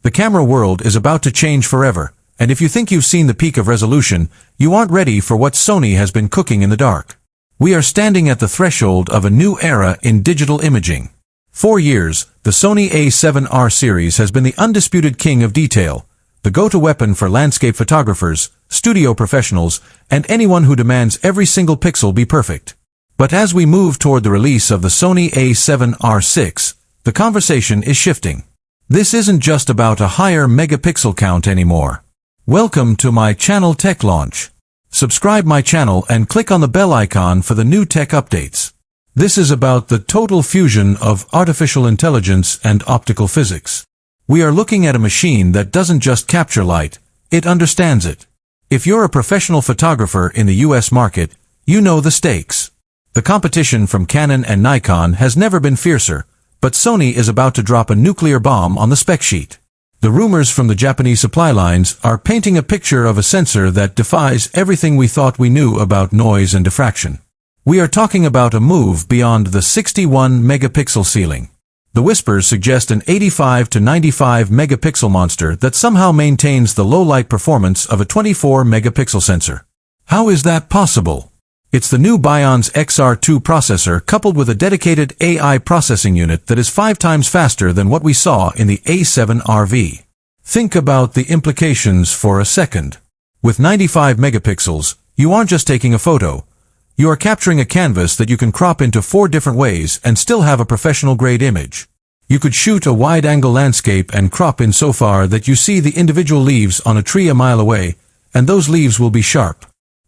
The camera world is about to change forever, and if you think you've seen the peak of resolution, you aren't ready for what Sony has been cooking in the dark. We are standing at the threshold of a new era in digital imaging. For years, the Sony A7R series has been the undisputed king of detail, the go-to weapon for landscape photographers, studio professionals, and anyone who demands every single pixel be perfect. But as we move toward the release of the Sony A7R VI, the conversation is shifting. This isn't just about a higher megapixel count anymore. Welcome to my channel Tech Launch. Subscribe my channel and click on the bell icon for the new tech updates. This is about the total fusion of artificial intelligence and optical physics. We are looking at a machine that doesn't just capture light, it understands it. If you're a professional photographer in the US market, you know the stakes. The competition from Canon and Nikon has never been fiercer, but Sony is about to drop a nuclear bomb on the spec sheet. The rumors from the Japanese supply lines are painting a picture of a sensor that defies everything we thought we knew about noise and diffraction. We are talking about a move beyond the 61 megapixel ceiling. The whispers suggest an 85 to 95 megapixel monster that somehow maintains the low light performance of a 24 megapixel sensor. How is that possible? It's the new BIONZ XR2 processor coupled with a dedicated AI processing unit that is 5 times faster than what we saw in the A7R VI. Think about the implications for a second. With 95 megapixels, you aren't just taking a photo. You are capturing a canvas that you can crop into 4 different ways and still have a professional-grade image. You could shoot a wide-angle landscape and crop in so far that you see the individual leaves on a tree a mile away, and those leaves will be sharp.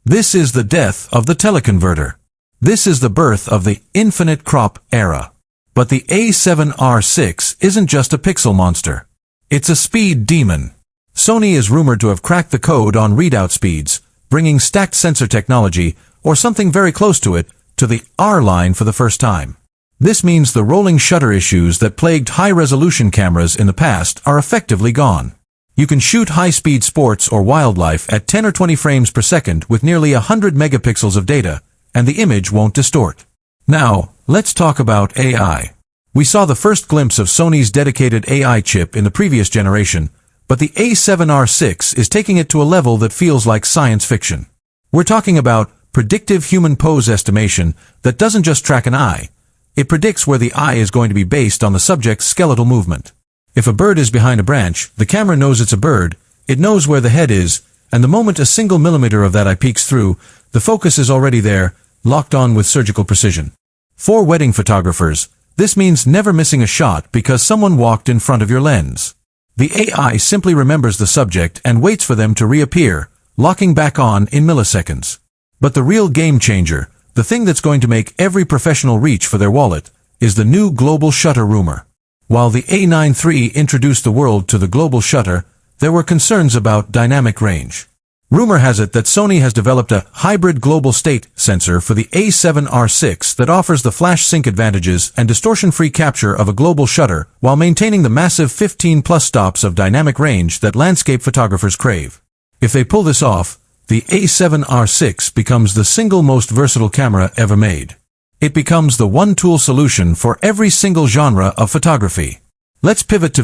This is the death of the teleconverter. This is the birth of the infinite crop era. But the A7R VI isn't just a pixel monster. It's a speed demon. Sony is rumored to have cracked the code on readout speeds, bringing stacked sensor technology, or something very close to it, to the R line for the first time. This means the rolling shutter issues that plagued high-resolution cameras in the past are effectively gone. You can shoot high-speed sports or wildlife at 10 or 20 frames per second with nearly 100 megapixels of data, and the image won't distort. Now, let's talk about AI. We saw the first glimpse of Sony's dedicated AI chip in the previous generation, but the A7R VI is taking it to a level that feels like science fiction. We're talking about predictive human pose estimation that doesn't just track an eye. It predicts where the eye is going to be based on the subject's skeletal movement. If a bird is behind a branch, the camera knows it's a bird, it knows where the head is, and the moment a single millimeter of that eye peeks through, the focus is already there, locked on with surgical precision. For wedding photographers, this means never missing a shot because someone walked in front of your lens. The AI simply remembers the subject and waits for them to reappear, locking back on in milliseconds. But the real game changer, the thing that's going to make every professional reach for their wallet, is the new global shutter rumor. While the A9 III introduced the world to the global shutter, there were concerns about dynamic range. Rumor has it that Sony has developed a hybrid global state sensor for the A7R VI that offers the flash sync advantages and distortion-free capture of a global shutter while maintaining the massive 15+ stops of dynamic range that landscape photographers crave. If they pull this off, the A7R VI becomes the single most versatile camera ever made. It becomes the one-tool solution for every single genre of photography. Let's pivot to